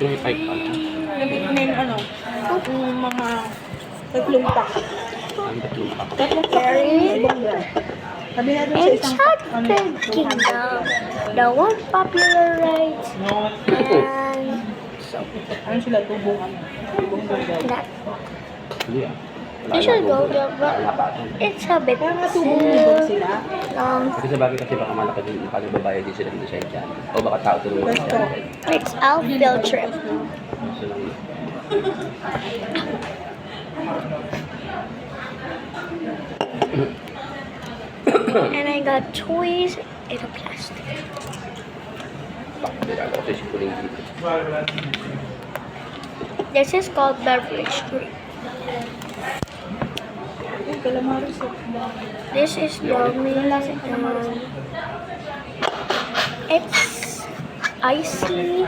25 pala. Gamit na yung ano, yung mga tatlong pack. Ang tatlong pa. Tatlong pack yung ibang brand. Sabi natin sa isang pack, ano, Enchanted Kingdom, the one popular rides, and ano sila, tubong ano, tubong burger. that. Hindi ah. Wala You should na, go tubig. there, but Wala pa ito. it's a bit Kaya nga tubong burger still, sila. Kasi sa bagay kasi baka malaki din, baka nagbabayad din sila ng design dyan. O baka tao tulungan Let's dyan. go. it's our field trip. So lang yun. And I got toys in a plastic. Baka nilala ko si Kuling dito. This is called beverage drink. Ay, calamaris. This is yummy. It's icy.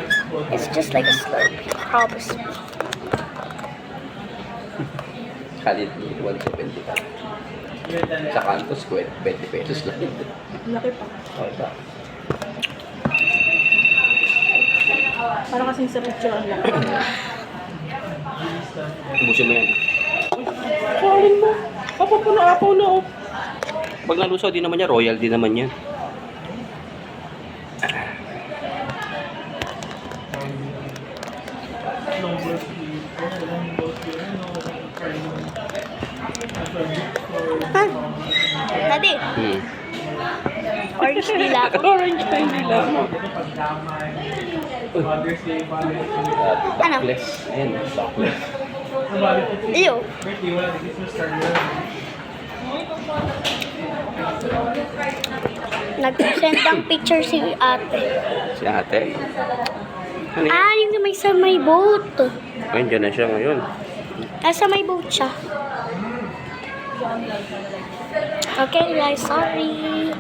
It's just like a Slurpee, promise me. Kalit dito, 170 ka. Sa kanto, 20 pesos lang. Laki pa. Okay ba? Para kasing sa picture ang laki. Ubusin mo yan. Kain mo. Apo po na apo na. Pag nalusaw, di naman yan. Royal din naman yan. Daddy, orange nila ako. Orange pa hindi lang. Backless. Ayan, backless. Ew. Nag-send ng picture si ate. Si ate. Ano yan? Ah, yung may sa may boat. Ayun, dyan na siya ngayon. Nasa may boat siya. Okay guys, sorry.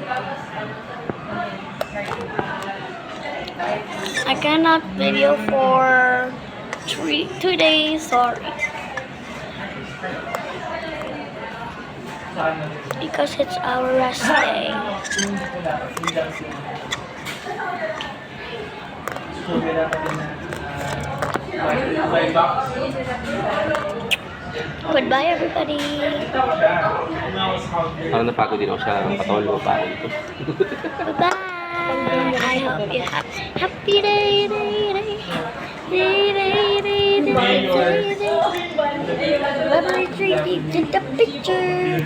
I cannot video for 2 days, sorry. Because it's our rest day. Goodbye everybody. Parang napagod din ako sa katawan mo pa. Bye-bye. I hope you have happy day, day, day. Day, day, day, day, day, day. Bye-bye, Tracy. Did the picture.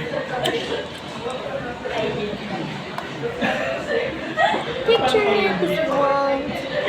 Picture this one.